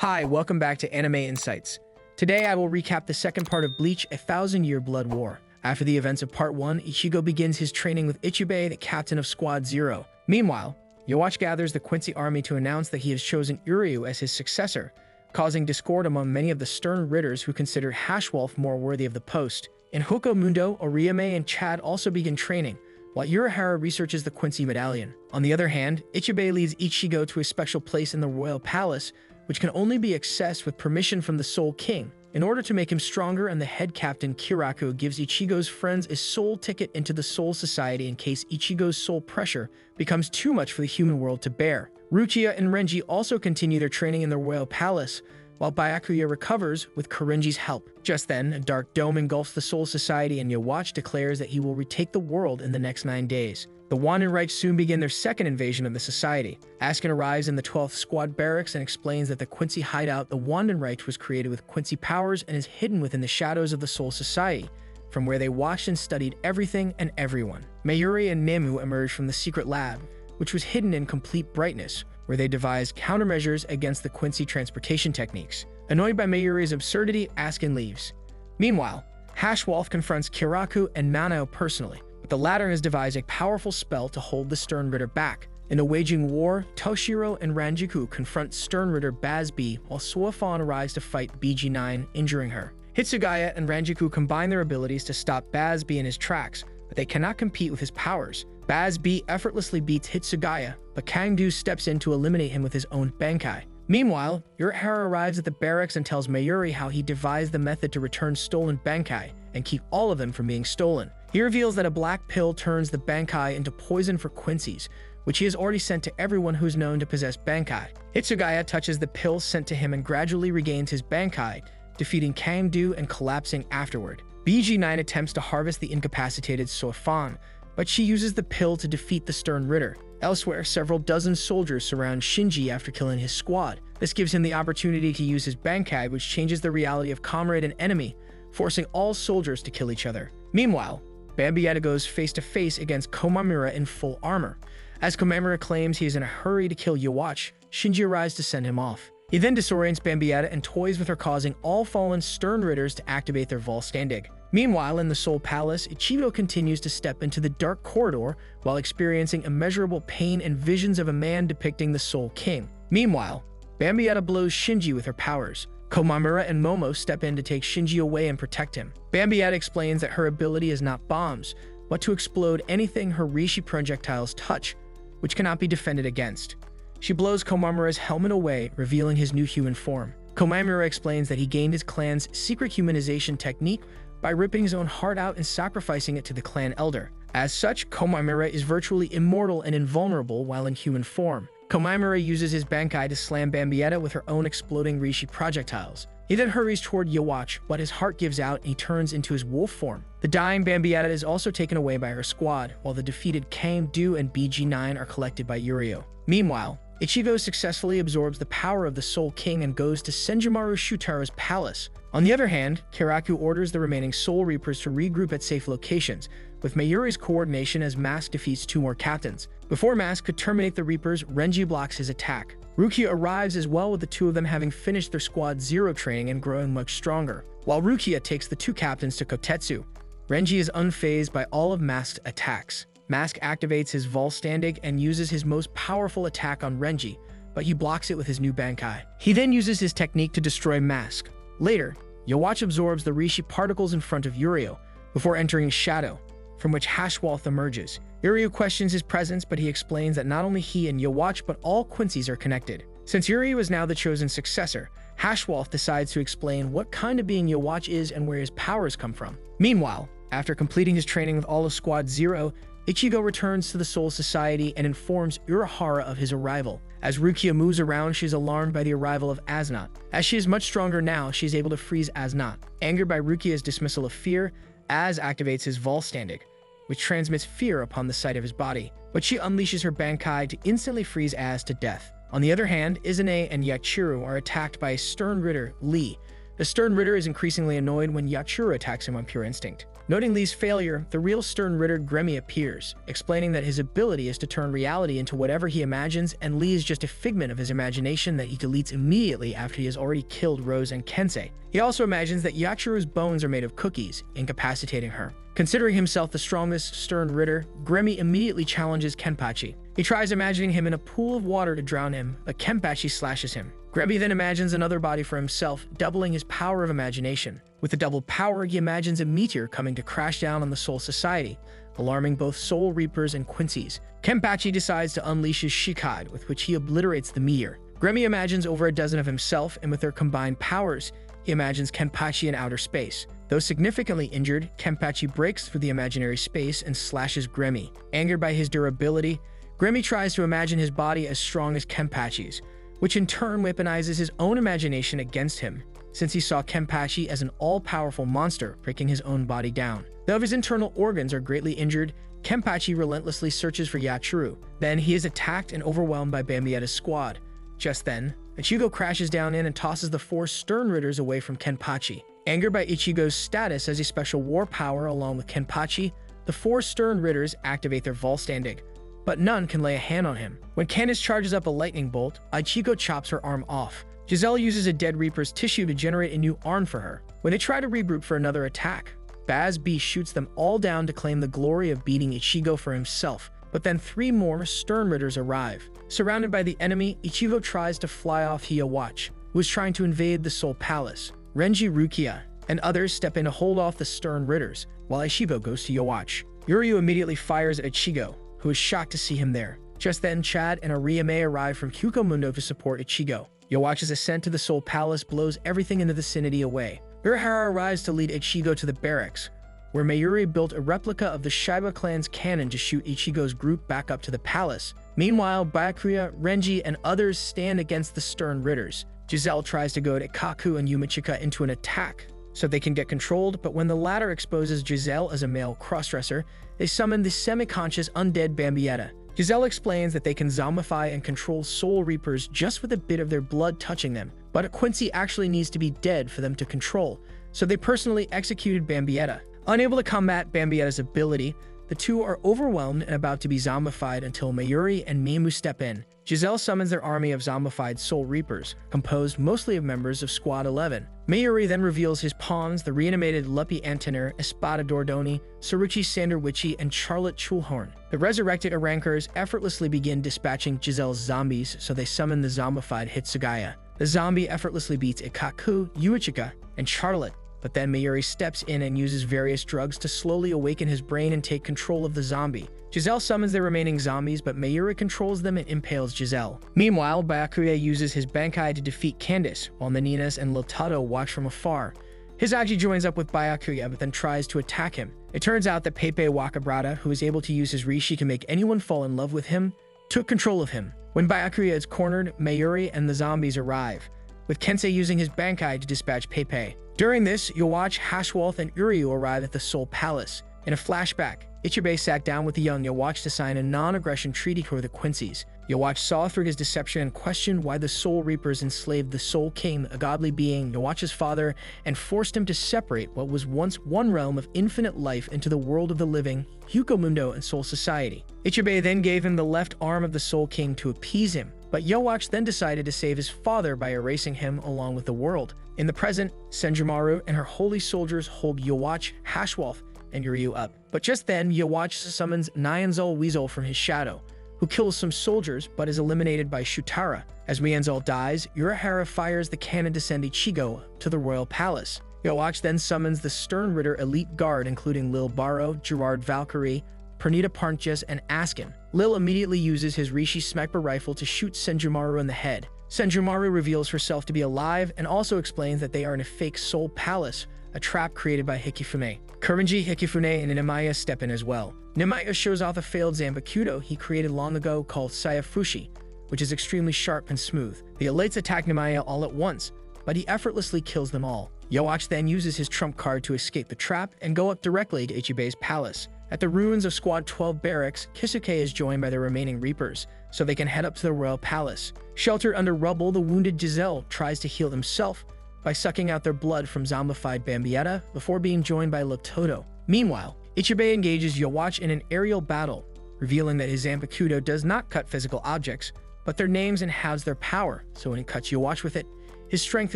Hi, welcome back to Anime Insights. Today I will recap the second part of Bleach, A Thousand-Year Blood War. After the events of Part 1, Ichigo begins his training with Ichibei, the captain of Squad Zero. Meanwhile, Yhwach gathers the Quincy army to announce that he has chosen Uryu as his successor, causing discord among many of the stern Ritters who consider Hashwolf more worthy of the post. In Hoko Mundo, Oriame and Chad also begin training, while Urahara researches the Quincy medallion. On the other hand, Ichibei leads Ichigo to a special place in the royal palace, which can only be accessed with permission from the Soul King. In order to make him stronger, and the head captain Kiraku gives Ichigo's friends a soul ticket into the Soul Society in case Ichigo's soul pressure becomes too much for the human world to bear. Rukia and Renji also continue their training in the royal palace, while Byakuya recovers with Korinji's help. Just then, a dark dome engulfs the Soul Society and Yhwach declares that he will retake the world in the next 9 days. The Wangan soon begin their second invasion of the society. Askin arrives in the 12th Squad barracks and explains that the Quincy hideout, the Wangan was created with Quincy powers and is hidden within the shadows of the Soul Society, from where they watched and studied everything and everyone. Mayuri and Nemu emerge from the secret lab, which was hidden in complete brightness, where they devised countermeasures against the Quincy transportation techniques. Annoyed by Mayuri's absurdity, Askin leaves. Meanwhile, Hashwolf confronts Kiraku and Manao personally, but the latter has devised a powerful spell to hold the Stern Ritter back. In a waging war, Toshiro and Ranjiku confront Stern Ritter Bazb, while Suifan arrives to fight BG9, injuring her. Hitsugaya and Ranjiku combine their abilities to stop Bazb in his tracks, but they cannot compete with his powers. Bazb effortlessly beats Hitsugaya, but Kangdu steps in to eliminate him with his own Bankai. Meanwhile, Urahara arrives at the barracks and tells Mayuri how he devised the method to return stolen Bankai and keep all of them from being stolen. He reveals that a black pill turns the Bankai into poison for Quincy's, which he has already sent to everyone who's known to possess Bankai. Hitsugaya touches the pill sent to him and gradually regains his Bankai, defeating Kangdu and collapsing afterward. BG9 attempts to harvest the incapacitated Suifan, but she uses the pill to defeat the Stern Ritter. Elsewhere, several dozen soldiers surround Shinji after killing his squad. This gives him the opportunity to use his Bankai, which changes the reality of comrade and enemy, forcing all soldiers to kill each other. Meanwhile, Bambietta goes face-to-face against Komamura in full armor. As Komamura claims he is in a hurry to kill Yhwach, Shinji arrives to send him off. He then disorients Bambietta and toys with her, causing all fallen Stern Ritters to activate their Volstandig. Meanwhile, in the Soul Palace, Ichigo continues to step into the dark corridor while experiencing immeasurable pain and visions of a man depicting the Soul King. Meanwhile, Bambietta blows Shinji with her powers. Komamura and Momo step in to take Shinji away and protect him. Bambietta explains that her ability is not bombs, but to explode anything her Rishi projectiles touch, which cannot be defended against. She blows Komamura's helmet away, revealing his new human form. Komamura explains that he gained his clan's secret humanization technique by ripping his own heart out and sacrificing it to the clan elder. As such, Komamura is virtually immortal and invulnerable while in human form. Komamura uses his Bankai to slam Bambietta with her own exploding Rishi projectiles. He then hurries toward Yhwach, but his heart gives out and he turns into his wolf form. The dying Bambietta is also taken away by her squad, while the defeated Kangdu and BG9 are collected by Uryu. Meanwhile, Ichigo successfully absorbs the power of the Soul King and goes to Senjumaru Shutaro's palace. On the other hand, Kiraku orders the remaining Soul Reapers to regroup at safe locations, with Mayuri's coordination as Mask defeats 2 more captains. Before Mask could terminate the Reapers, Renji blocks his attack. Rukia arrives as well, with the 2 of them having finished their Squad Zero training and growing much stronger. While Rukia takes the 2 captains to Kotetsu, Renji is unfazed by all of Mask's attacks. Mask activates his Volstandig and uses his most powerful attack on Renji, but he blocks it with his new Bankai. He then uses his technique to destroy Mask. Later, Yhwach absorbs the Rishi particles in front of Uryu, before entering Shadow, from which Hashwolf emerges. Uryu questions his presence, but he explains that not only he and Yhwach but all Quincy's are connected. Since Uryu is now the chosen successor, Hashwolf decides to explain what kind of being Yhwach is and where his powers come from. Meanwhile, after completing his training with all of Squad Zero, Ichigo returns to the Soul Society and informs Urahara of his arrival. As Rukia moves around, she is alarmed by the arrival of Asnat. As she is much stronger now, she is able to freeze Asnat. Angered by Rukia's dismissal of fear, Az activates his Volstandig, which transmits fear upon the sight of his body, but she unleashes her Bankai to instantly freeze Az to death. On the other hand, Izune and Yachiru are attacked by a Stern Ritter, Lee. The Stern Ritter is increasingly annoyed when Yachiru attacks him on pure instinct. Noting Lee's failure, the real Stern Ritter Gremmy appears, explaining that his ability is to turn reality into whatever he imagines, and Lee is just a figment of his imagination that he deletes immediately after he has already killed Rose and Kensei. He also imagines that Yachiru's bones are made of cookies, incapacitating her. Considering himself the strongest Stern Ritter, Gremmy immediately challenges Kenpachi. He tries imagining him in a pool of water to drown him, but Kenpachi slashes him. Gremmy then imagines another body for himself, doubling his power of imagination. With the doubled power, he imagines a meteor coming to crash down on the Soul Society, alarming both Soul Reapers and Quincy's. Kenpachi decides to unleash his Shikad, with which he obliterates the meteor. Gremmy imagines over a dozen of himself, and with their combined powers, he imagines Kenpachi in outer space. Though significantly injured, Kenpachi breaks through the imaginary space and slashes Gremmy. Angered by his durability, Gremmy tries to imagine his body as strong as Kenpachi's, which in turn weaponizes his own imagination against him, since he saw Kenpachi as an all-powerful monster breaking his own body down. Though his internal organs are greatly injured, Kenpachi relentlessly searches for Yachiru. Then he is attacked and overwhelmed by Bambietta's squad. Just then, Ichigo crashes down in and tosses the 4 Stern Ritters away from Kenpachi. Angered by Ichigo's status as a special war power along with Kenpachi, the 4 Stern Ritters activate their Vollständig, but none can lay a hand on him. When Candace charges up a lightning bolt, Ichigo chops her arm off. Giselle uses a dead Reaper's tissue to generate a new arm for her. When they try to regroup for another attack, Baz B shoots them all down to claim the glory of beating Ichigo for himself, but then 3 more Stern Ritters arrive. Surrounded by the enemy, Ichigo tries to fly off Hiyawatch, who is trying to invade the Soul Palace. Renji Rukia and others step in to hold off the Stern Ritters, while Ichigo goes to Hiyawatch. Yuryu immediately fires at Ichigo, who is shocked to see him there. Just then, Chad and Ariame arrive from Hukomundo to support Ichigo. Hiyawatch's ascent to the Soul Palace blows everything in the vicinity away. Urahara arrives to lead Ichigo to the barracks, where Mayuri built a replica of the Shiba clan's cannon to shoot Ichigo's group back up to the palace. Meanwhile, Byakuya, Renji, and others stand against the Stern Ritters. Giselle tries to goad Kaku and Yumachika into an attack so they can get controlled, but when the latter exposes Giselle as a male crossdresser, they summon the semi-conscious undead Bambietta. Giselle explains that they can zombify and control Soul Reapers just with a bit of their blood touching them, but Quincy actually needs to be dead for them to control, so they personally executed Bambietta. Unable to combat Bambietta's ability, the two are overwhelmed and about to be zombified until Mayuri and Mimu step in. Giselle summons their army of zombified Soul Reapers, composed mostly of members of Squad 11. Mayuri then reveals his pawns, the reanimated Luppy Antener, Espada Dordoni, Saruchi Sanderwichi, and Charlotte Chulhorn. The resurrected Arankers effortlessly begin dispatching Giselle's zombies, so they summon the zombified Hitsugaya. The zombie effortlessly beats Ikaku, Yuichika, and Charlotte, but then Mayuri steps in and uses various drugs to slowly awaken his brain and take control of the zombie. Giselle summons the remaining zombies, but Mayuri controls them and impales Giselle. Meanwhile, Byakuya uses his Bankai to defeat Candace, while Naninas and Lotato watch from afar. Hisaji joins up with Byakuya, but then tries to attack him. It turns out that Pepe Wakabrata, who is able to use his Rishi to make anyone fall in love with him, took control of him. When Byakuya is cornered, Mayuri and the zombies arrive, with Kensei using his Bankai to dispatch Pepe. During this, you'll watch Hashwolf and Uryu arrive at the Soul Palace. In a flashback, Ichibei sat down with the young Yawatch to sign a non-aggression treaty for the Quincy's. Yawatch saw through his deception and questioned why the Soul Reapers enslaved the Soul King, a godly being, Yawatch's father, and forced him to separate what was once one realm of infinite life into the world of the living, Hukomundo and Soul Society. Ichibei then gave him the left arm of the Soul King to appease him, but Yawatch then decided to save his father by erasing him along with the world. In the present, Senjumaru and her holy soldiers hold Yawatch, Hashwolf, and Uryu up. But just then, Yawatch summons Nyanzal Weasel from his shadow, who kills some soldiers but is eliminated by Shutara. As Nyanzal dies, Urahara fires the cannon to send Ichigo to the royal palace. Yawatch then summons the Stern Ritter elite guard, including Lil Baro, Gerard Valkyrie, Pernita Parnches, and Askin. Lil immediately uses his Rishi sniper rifle to shoot Senjumaru in the head. Senjumaru reveals herself to be alive and also explains that they are in a fake Soul Palace, a trap created by Hikifune. Kurenji, Hikifune, and Nimaya step in as well. Nimaya shows off a failed Zambakudo he created long ago called Sayafushi, which is extremely sharp and smooth. The elites attack Nimaya all at once, but he effortlessly kills them all. Yawatch then uses his trump card to escape the trap and go up directly to Ichibei's palace. At the ruins of Squad 12 barracks, Kisuke is joined by the remaining Reapers, so they can head up to the royal palace. Sheltered under rubble, the wounded Giselle tries to heal himself by sucking out their blood from zombified Bambietta before being joined by Lototo. Meanwhile, Ichigo engages Yowatch in an aerial battle, revealing that his Zanpakuto does not cut physical objects, but their names and halves their power, so when he cuts Yowatch with it, his strength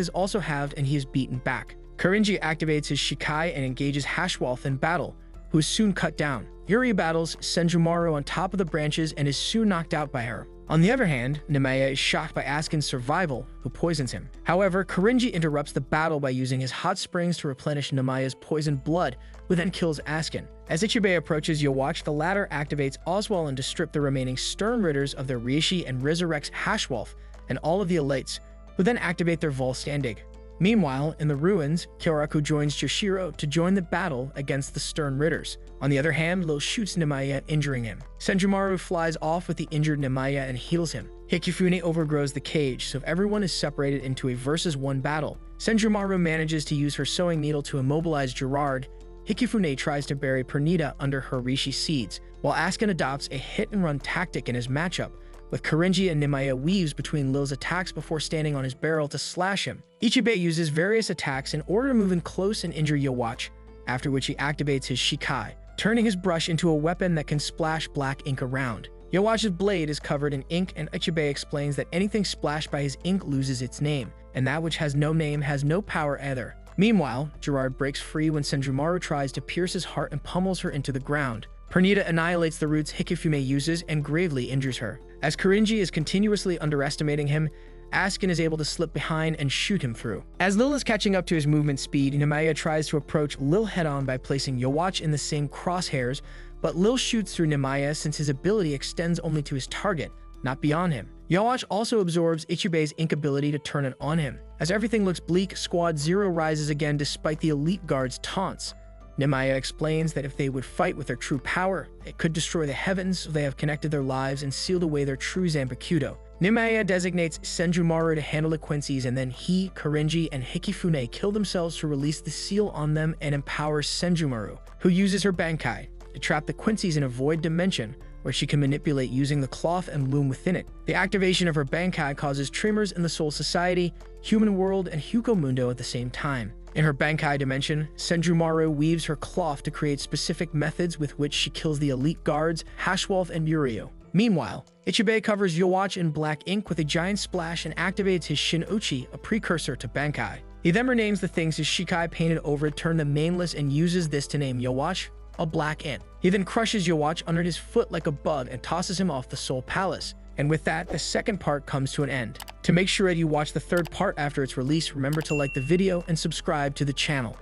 is also halved and he is beaten back. Kurenji activates his Shikai and engages Hashwolf in battle, who is soon cut down. Yuri battles Senjumaru on top of the branches and is soon knocked out by her. On the other hand, Nemaya is shocked by Askin's survival, who poisons him. However, Kurenji interrupts the battle by using his hot springs to replenish Nemaya's poisoned blood, who then kills Askin. As Ichigo approaches Yowatch, the latter activates Oswald to strip the remaining Stern Ritters of their Reishi and resurrects Hashwolf and all of the elites, who then activate their Volstandig. Meanwhile, in the ruins, Kyoraku joins Joshiro to join the battle against the Stern Ritters. On the other hand, Lil shoots Nemaya, injuring him. Senjumaru flies off with the injured Nemaya and heals him. Hikifune overgrows the cage, so everyone is separated into a versus-1 battle. Senjumaru manages to use her sewing needle to immobilize Gerard. Hikifune tries to bury Pernita under her Rishi seeds, while Askin adopts a hit-and-run tactic in his matchup, with Kurenji and Nemaya weaves between Lil's attacks before standing on his barrel to slash him. Ichigo uses various attacks in order to move in close and injure Yowatch, after which he activates his Shikai, turning his brush into a weapon that can splash black ink around. Yowatch's blade is covered in ink, and Ichigo explains that anything splashed by his ink loses its name, and that which has no name has no power either. Meanwhile, Gerard breaks free when Senjumaru tries to pierce his heart and pummels her into the ground. Pernita annihilates the roots Hikifune uses and gravely injures her. As Kurenji is continuously underestimating him, Askin is able to slip behind and shoot him through. As Lil is catching up to his movement speed, Nemaya tries to approach Lil head-on by placing Yowatch in the same crosshairs, but Lil shoots through Nemaya since his ability extends only to his target, not beyond him. Yowatch also absorbs Ichigo's ink ability to turn it on him. As everything looks bleak, Squad Zero rises again despite the elite guard's taunts. Nemaya explains that if they would fight with their true power, it could destroy the heavens, so they have connected their lives and sealed away their true Zanpakuto. Nemaya designates Senjumaru to handle the Quincy's, and then he, Kurenji, and Hikifune kill themselves to release the seal on them and empowers Senjumaru, who uses her Bankai to trap the Quincy's in a void dimension where she can manipulate using the cloth and loom within it. The activation of her Bankai causes tremors in the Soul Society, Human World, and Huko Mundo at the same time. In her Bankai dimension, Senjumaru weaves her cloth to create specific methods with which she kills the elite guards, Hashwolf, and Yuryu. Meanwhile, Ichigo covers Yowatch in black ink with a giant splash and activates his Shin-Uchi, a precursor to Bankai. He then renames the things his Shikai painted over it, turn them nameless, and uses this to name Yowatch a black ant. He then crushes Yowatch under his foot like a bug and tosses him off the Soul Palace. And with that, the second part comes to an end. To make sure that you watch the third part after its release, remember to like the video and subscribe to the channel.